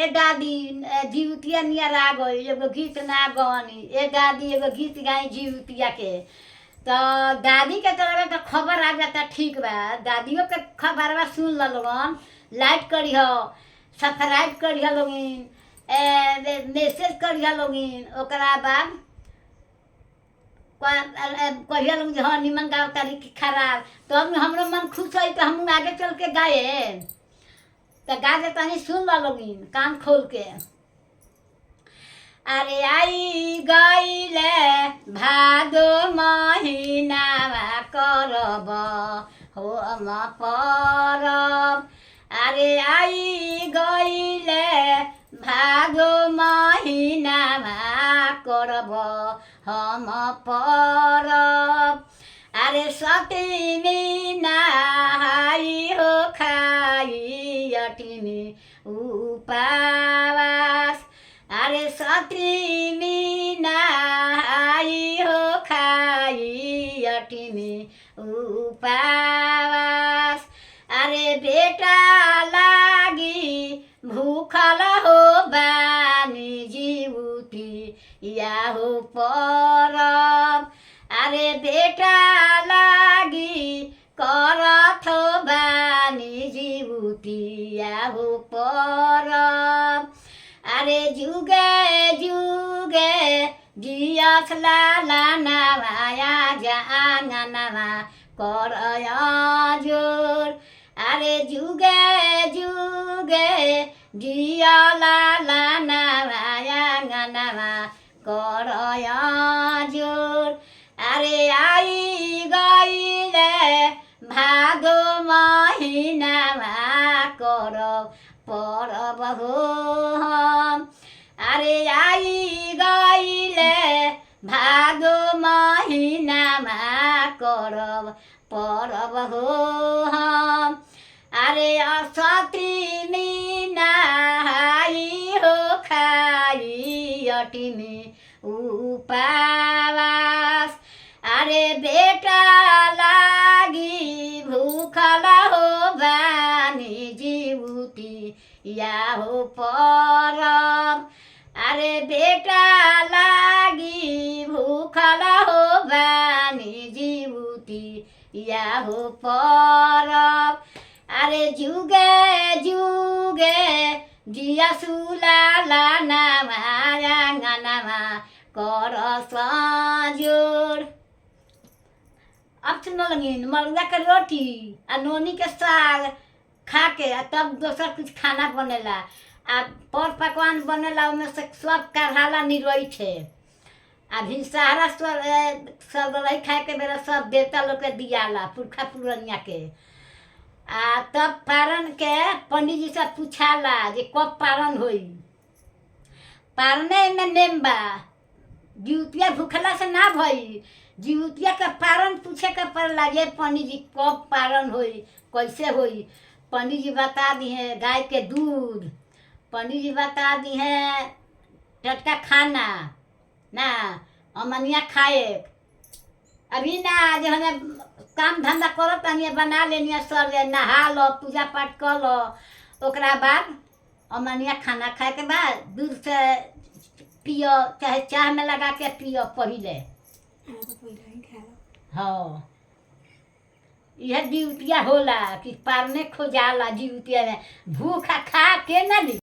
ए दादी जीवतिया नियर आ गई एगो गीत ना गवनी ए दादी एगो गीत गाई जीवतिया के तो दादी के तरफ तो खबर आ जाता ठीक बा दादियों के खबर बा सुन ल लोगन लाइक करिह सब्सक्राइब करिह लोगिन मैसेज करिह लोगिन ओकरा बाद कहिया लोग हाँ निमन गाँव तारीख खराब तो अब हमरो मन खुश है तो हम आगे चल के गाए तो गा दे तनी सुन ला लोगिन कान खोल के अरे आई गईले भादो महीना करब हो हम परब अरे आई गईले भादो महीना करब हम परब अरे सतीनी नहाई हो खाई अठिनी उपवास अरे सतीनी नहाई हो खाई अठिनी उपवास अरे बेटा लागी भूखल हो बानी जीवती या हो परब अरे बेटा लागी करथ बानी जीवती या हो परब अरे जुगे जुगे जियस लाला नवाया जांगनवा कर जोर अरे जुगे जुगे जिया लाला नवाया गनवा कर जोर अरे आई गईले भादो महीना करब परब हो हम अरे आई गईले भादो महीना करब परब हो हम अरे सतीनी नहाई हो खाई अठिनी उपवास अरे बेटा लागी भूखल हो बानी जीवती या हो परब अरे बेटा लागी भूखल हो बानी जीवती या हो परब अरे जुगे जुगे जिया सुलाला नवाया गनवा कर जोर अब सुन लगिन मरुआ के रोटी आ नोनी के साग खा के तब दोसर कुछ खाना बनेला आ पर पकवान बनेला ओमे से सब कढ़ाला निरोई छे अभी सारा सब रही खाए के बेरा सब देवता लोग के दियाला पुरखा पुरनिया के आ तब पारण के पंडित जी से पूछाला जे कब पारण होई पारने में नेम बा जीवतिया भूखला से ना भई जीवतिया के पारण पूछे के पड़ला ये पंडित जी कब पारण होई कैसे होई पंडित जी बता दी है गाय के दूध पंडित जी बता दी है टटका खाना ना अमनिया खाए अभी ना जो हमें काम धंधा करो तनिए बना लेनी सर नहा लो पूजा पाठ कर लो ओकरा बाद अमनिया खाना खाए के बाद दूध से पियो चाहे चाय में लगा के पियो पहिले हाँ यह जीवतिया होला कि पारने खोजाला जीवतिया में भूखा खा के ना ली